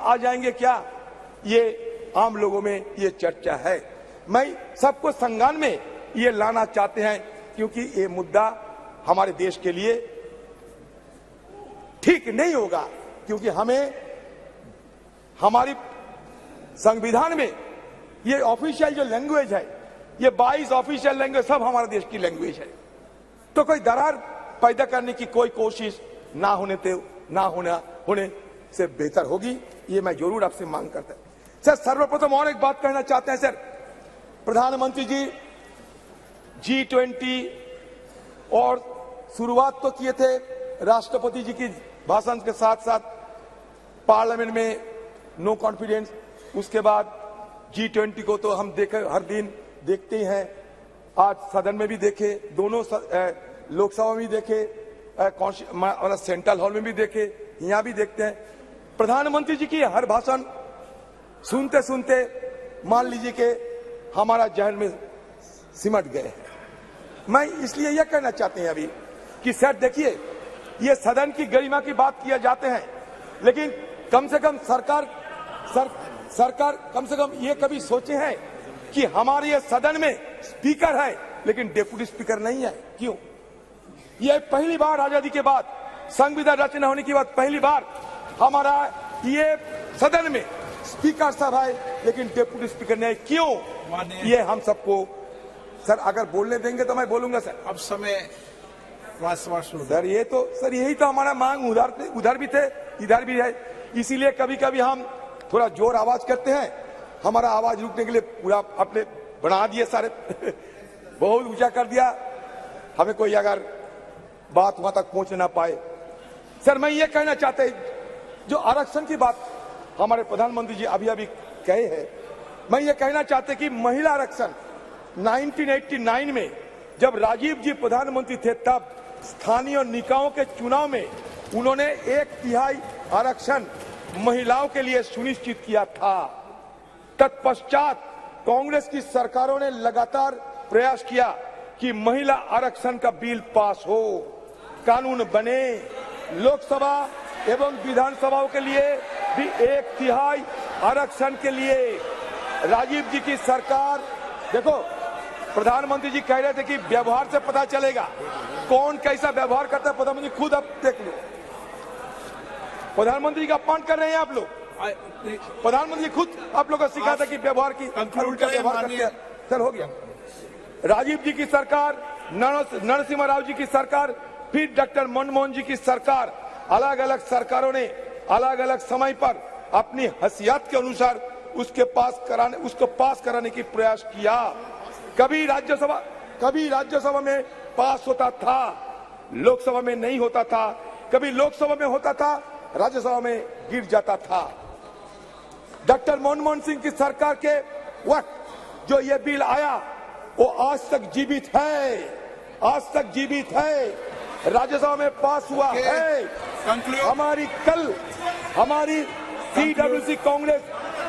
आ जाएंगे क्या, ये आम लोगों में ये चर्चा है। मैं सबको संज्ञान में ये लाना चाहते हैं, क्योंकि ये मुद्दा हमारे देश के लिए ठीक नहीं होगा, क्योंकि हमें हमारी संविधान में ये ऑफिशियल जो लैंग्वेज है, ये 22 ऑफिशियल लैंग्वेज सब हमारे देश की लैंग्वेज है, तो कोई दरार पैदा करने की कोई कोशिश ना होने से बेहतर होगी, ये मैं जरूर आपसे मांग करता हूं। सर, सर्वप्रथम और एक बात कहना चाहते हैं। सर, प्रधानमंत्री जी G20 और शुरुआत तो किए थे राष्ट्रपति जी की भाषण के साथ साथ पार्लियामेंट में नो कॉन्फिडेंस, उसके बाद G20 को तो हम देखे, हर दिन देखते ही हैं, आज सदन में भी देखे, दोनों लोकसभा में भी देखे, सेंट्रल हॉल में भी देखे, यहाँ भी देखते हैं। प्रधानमंत्री जी की हर भाषण सुनते सुनते मान लीजिए कि हमारा जहन में सिमट गए हैं। मैं इसलिए यह कहना चाहते हैं अभी कि सर देखिए, ये सदन की गरिमा की बात किया जाते हैं, लेकिन कम से कम सरकार कम से कम ये कभी सोचे हैं कि हमारे ये सदन में स्पीकर है लेकिन डिप्टी स्पीकर नहीं है, क्यों? ये पहली बार आजादी के बाद, संविधान रचना होने के बाद पहली बार हमारा ये सदन में स्पीकर साहब है लेकिन डिप्टी स्पीकर नहीं, क्यों? ये हम सबको सर अगर बोलने देंगे तो मैं बोलूंगा सर। अब समय सर ये तो सर यही तो हमारा मांग उधर भी थे इधर भी है, इसीलिए कभी कभी हम थोड़ा जोर आवाज करते हैं, हमारा आवाज रुकने के लिए पूरा अपने बना दिए सारे बहुत ऊंचा कर दिया, हमें कोई अगर बात वहां तक पहुंच ना पाए। सर मैं ये कहना चाहते जो आरक्षण की बात हमारे प्रधानमंत्री जी अभी अभी कहे हैं, मैं ये कहना चाहते कि महिला आरक्षण 1989 में जब राजीव जी प्रधानमंत्री थे तब स्थानीय निकायों के चुनाव में उन्होंने 1/3 आरक्षण महिलाओं के लिए सुनिश्चित किया था। तत्पश्चात कांग्रेस की सरकारों ने लगातार प्रयास किया कि महिला आरक्षण का बिल पास हो, कानून बने, लोकसभा एवं विधानसभाओं के लिए भी 1/3 आरक्षण के लिए राजीव जी की सरकार, देखो प्रधानमंत्री जी कह रहे थे कि व्यवहार से पता चलेगा कौन कैसा व्यवहार करता है, प्रधानमंत्री खुद अब देख लो, प्रधानमंत्री का अपमान कर रहे हैं आप लोग, प्रधानमंत्री खुद आप लोग को सिखाता कि व्यवहार की उल्टा व्यवहार करते हैं। सर हो गया, राजीव जी की सरकार, नरसिम्हा राव जी की सरकार, फिर डॉक्टर मनमोहन जी की सरकार, अलग अलग सरकारों ने अलग अलग समय पर अपनी हैसियत के अनुसार उसको पास कराने की प्रयास किया। कभी राज्यसभा में पास होता था, लोकसभा में नहीं होता था, कभी लोकसभा में होता था, राज्यसभा में गिर जाता था। डॉक्टर मनमोहन सिंह की सरकार के वक्त जो ये बिल आया वो आज तक जीवित है, राज्यसभा में पास हुआ है। हमारी CWC कांग्रेस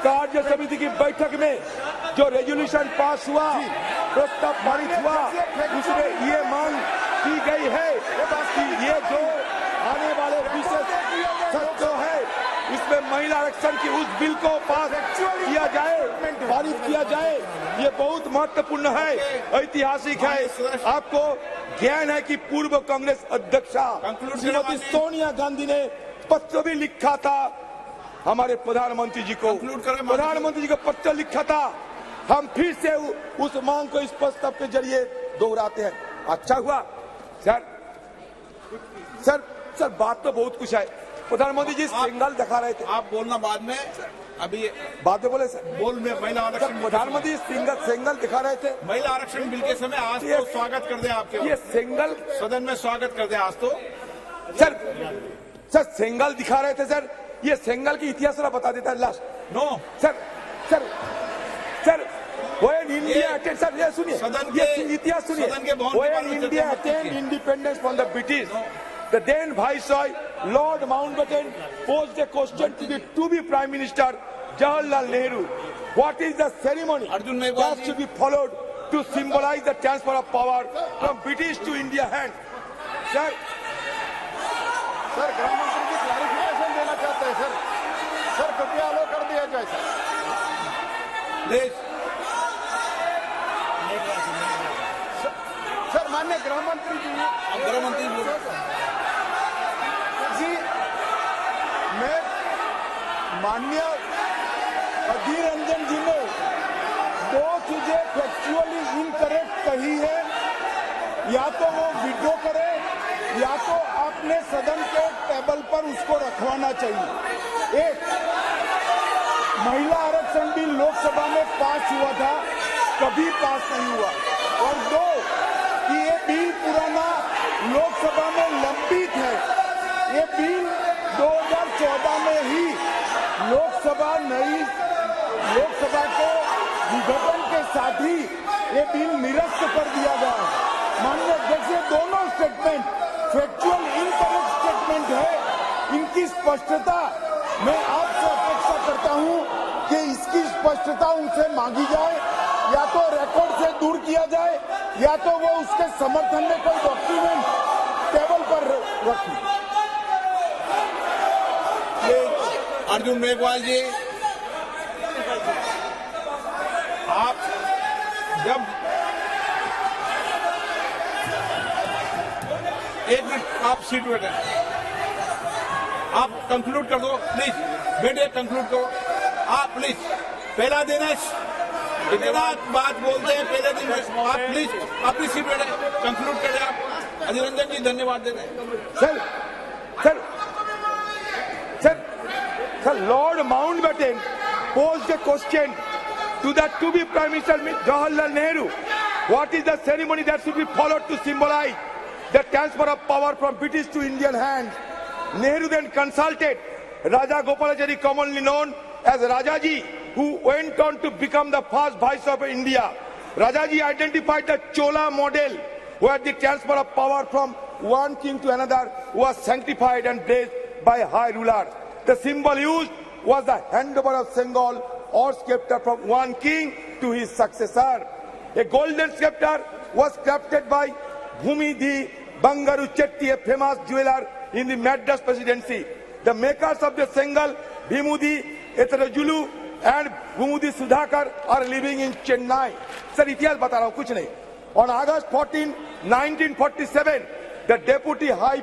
कार्य समिति की बैठक में जो रेजोल्यूशन पास हुआ, प्रस्ताव पारित हुआ, उसमें ये मांग की गई है कि ये जो आने वाले विशेष सत्र है इसमें महिला आरक्षण की उस बिल को पास किया जाए, पारित किया जाए। ये बहुत महत्वपूर्ण है, ऐतिहासिक है। आपको ज्ञान है कि पूर्व कांग्रेस अध्यक्षा श्रीमती सोनिया गांधी ने पत्र भी लिखा था हमारे प्रधानमंत्री जी को, पत्र लिखा था। हम फिर से उस मांग को इस प्रस्ताव के जरिए दोहराते हैं। अच्छा हुआ सर बात तो बहुत कुछ है। प्रधानमंत्री जी सिंगल दिखा रहे थे, आप बोलना बाद में, अभी बाद में बोले सर, बोल में महिला आरक्षण, प्रधानमंत्री सिंगल दिखा रहे थे महिला आरक्षण बिल के समय। आज तो स्वागत कर दे आपके, ये सिंगल सदन में स्वागत कर दे आज तो। सर सिंगल दिखा रहे थे सर, ये सिंगल की इतिहास बता देता है last. No sir when India attained, sir ये सुनिए, इतिहास सुनिए, when India attained independence from the British, the then Viceroy Lord Mountbatten posed a question to be Prime Minister Jawaharlal Nehru. What is the ceremony that should be followed to symbolize the transfer of power from British to India hand? Sir, गृह मंत्री जी clarification देना चाहते हैं sir कृपया अलो कर दिया जाए sir. Please. Sir माननीय गृह मंत्री जी, गृह मंत्री बोलो। जी मैं माननीय अधीर रंजन जी ने दो चीजें फैक्चुअली इनकरेक्ट कही है, या तो वो विड्रॉ करे या तो आपने सदन के टेबल पर उसको रखवाना चाहिए। एक, महिला आरक्षण बिल लोकसभा में पास हुआ था, कभी पास नहीं हुआ। और दो, कि ये बिल पुराना लोकसभा में लंबित है। ये बिल 2014 में ही लोकसभा के विघटन के साथ ही ये बिल निरस्त कर दिया गया है। माननीय अध्यक्ष, दोनों स्टेटमेंट फैक्चुअल इनकरेक्ट स्टेटमेंट है। इनकी स्पष्टता मैं आपसे अपेक्षा करता हूं कि इसकी स्पष्टता उनसे मांगी जाए, या तो रिकॉर्ड से दूर किया जाए या तो वो उसके समर्थन में कोई डॉक्यूमेंट टेबल पर रखें। अर्जुन मेघवाल जी, आप जब एक मिनट आप सीट बैठे, आप कंक्लूड कर दो प्लीज। बैठे कंक्लूड करो आप प्लीज। पहला दिन है, इतना बात बोलते हैं पहले दिन में। आप प्लीज अपनी सीट बैठे कंक्लूड करें आप। अधीर रंजन जी धन्यवाद देते हैं। Sir, Lord Mountbatten posed a question to the to-be Prime Minister Jawaharlal Nehru. What is the ceremony that should be followed to symbolize the transfer of power from British to Indian hands? Nehru then consulted Raja Gopalachari, commonly known as Rajaji, who went on to become the first Viceroy of India. Rajaji identified the Chola model, where the transfer of power from one king to another was sanctified and blessed by high rulers. The symbol used was the handover of Sengal or scepter from one king to his successor. A golden scepter was crafted by Bhumidhi Bangaru Chetty, a famous jeweler in the Madras presidency. The makers of the Sengal, Bhimudi Etarajulu and Bhumudi Sudhakar, are living in Chennai. Sir, इतिहास बता रहा हूँ, कुछ नहीं। On August 14, 1947, the deputy high